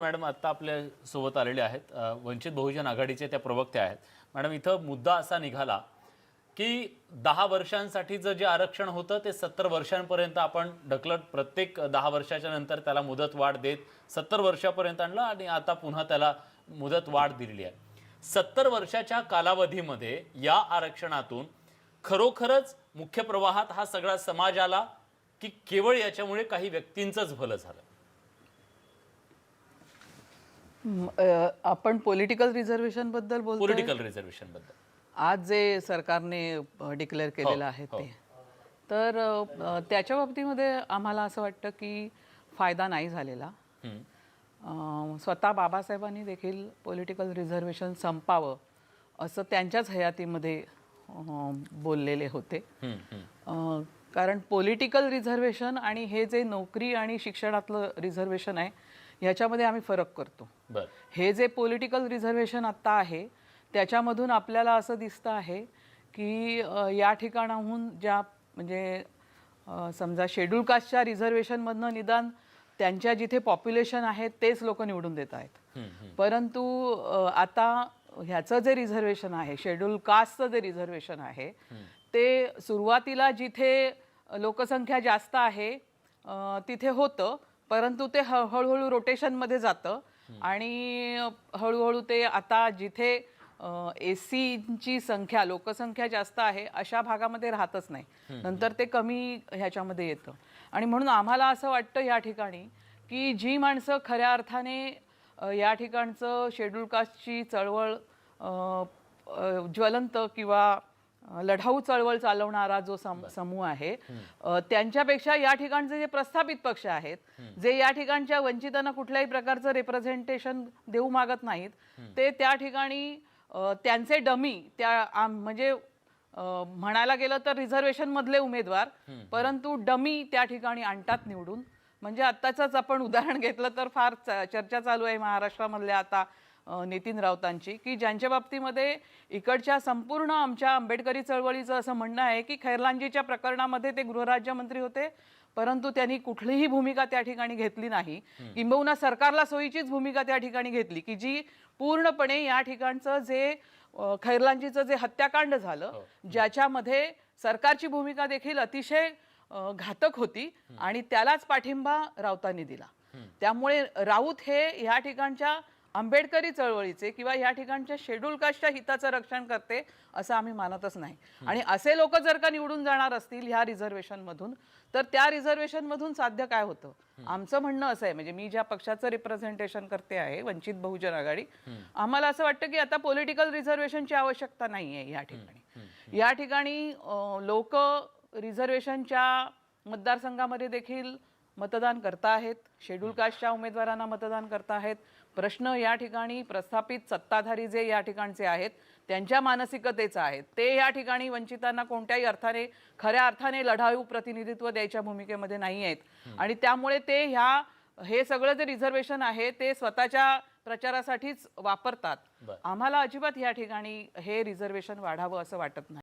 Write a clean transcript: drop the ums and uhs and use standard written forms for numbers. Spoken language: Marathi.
मॅडम आता आपल्या सोबत आलेले आहेत वंचित बहुजन आघाडीचे त्या प्रवक्त्या आहेत. मॅडम इथं मुद्दा असा निघाला की 10 वर्षांसाठीचं जे आरक्षण होतं ते 70 वर्षांपर्यंत आपण ढकलत प्रत्येक 10 वर्षाच्या नंतर त्याला मुदत वाढ देत 70 वर्षापर्यंत आणलं आणि आता पुन्हा त्याला मुदत वाढ दिलेली आहे. 70 वर्षाच्या कालावधीमध्ये या आरक्षणातून खरोखरच मुख्य प्रवाहात हा सगळा समाज आला की केवळ याच्यामुळे काही व्यक्तींचंच भलं झालं? आपण पॉलिटिकल रिझर्वेशन बद्दल बोलतोय. पॉलिटिकल रिझर्वेशन बद्दल आज जे सरकारने डिक्लेअर केलेलं आहे ते, तर त्याच्या बाबतीमध्ये आम्हाला असं वाटतं की फायदा नाही झालेला. स्वतः बाबासाहेबांनी देखील पॉलिटिकल रिझर्वेशन संपावं असं त्यांच्याच हयातीमध्ये बोललेले होते. कारण पॉलिटिकल रिझर्वेशन आणि हे जे नोकरी आणि शिक्षणातलं रिझर्वेशन आहे ह्याच्यामध्ये आम्ही फरक करतो. हे जे पॉलिटिकल रिझर्वेशन आत्ता आहे त्याच्यामधून आपल्याला असं दिसतं आहे की या ठिकाणाहून ज्या म्हणजे समजा शेड्यूल कास्टच्या रिझर्वेशनमधनं निदान त्यांच्या जिथे पॉप्युलेशन आहे तेच लोक निवडून देत आहेत. परंतु आता ह्याचं जे रिझर्वेशन आहे, शेड्यूल कास्टचं जे रिझर्वेशन आहे ते सुरुवातीला जिथे लोकसंख्या जास्त आहे तिथे होतं, परंतु ते हळूहळू रोटेशनमध्ये जातं आणि हळूहळू ते आता जिथे एसीची संख्या लोकसंख्या जास्त आहे अशा भागामध्ये राहतच नाही, नंतर ते कमी ह्याच्यामध्ये येतं. आणि म्हणून आम्हाला असं वाटतं या ठिकाणी की जी माणसं खऱ्या अर्थाने या ठिकाणचं शेड्यूल कास्टची चळवळ ज्वलंत किंवा लढाऊ चळवळ चालवणारा जो समूह आहे त्यांच्यापेक्षा या ठिकाणचे जे प्रस्थापित पक्ष आहेत, जे या ठिकाणच्या वंचितांना कुठल्याही प्रकारचं रिप्रेझेंटेशन देऊ मागत नाहीत, ते त्या ठिकाणी त्यांचे डमी त्या म्हणजे म्हणायला गेलं तर रिझर्वेशन मधले उमेदवार, परंतु डमी त्या ठिकाणी आणतात निवडून. म्हणजे आत्ताच आपण उदाहरण घेतलं तर फार चर्चा चालू आहे महाराष्ट्रामधल्या आता नितीन राऊतांची, की ज्यांच्या बाबतीमध्ये इकडच्या संपूर्ण आमच्या आंबेडकरी चळवळीचं असं म्हणणं आहे की खैरलांजीच्या प्रकरणामध्ये ते गृहराज्यमंत्री होते, परंतु त्यांनी कुठलीही भूमिका त्या ठिकाणी घेतली नाही. किंबहुना सरकारला सोयीचीच भूमिका त्या ठिकाणी घेतली की जी पूर्णपणे या ठिकाणचं जे खैरलांजीचं जे हत्याकांड झालं ज्याच्यामध्ये सरकारची भूमिका देखील अतिशय घातक होती आणि त्यालाच पाठिंबा राऊतांनी दिला. त्यामुळे राऊत हे या ठिकाणच्या आंबेडकरी चळवळीचे किंवा या ठिकाणच्या शेड्यूल कास्टच्या हिताचं रक्षण करते असं आम्ही मानतच नाही. आणि असे लोक जर का निवडून जाणार असतील ह्या रिझर्वेशन मधून तर त्या रिझर्वेशन मधून साध्य काय होतं? आमचं म्हणणं असं आहे, म्हणजे मी ज्या पक्षाचं रिप्रेझेंटेशन करते आहे वंचित बहुजन आघाडी, आम्हाला असं वाटतं की आता पॉलिटिकल रिझर्वेशनची आवश्यकता नाही आहे या ठिकाणी. या ठिकाणी लोक रिझर्वेशनच्या मतदारसंघामध्ये देखील मतदान करता आहेत, शेड्यूल कास्टच्या उमेदवारांना मतदान करता आहेत. प्रश्न या ठिकाणी प्रस्थापित सत्ताधारी जे या ठिकाणचे आहेत त्यांच्या मानसिकतेचा आहे. ते या ठिकाणी वंचितांना कोणत्याही अर्थाने खऱ्या अर्थाने लढाऊ प्रतिनिधित्व द्यायच्या भूमिकेमध्ये नाही आहेत आणि त्यामुळे ते हे सगळं जे रिझर्वेशन आहे ते स्वतःच्या प्रचारासाठीच वापरतात. आम्हाला अजिबात या ठिकाणी हे रिझर्वेशन वाढावं असं वाटत नाही.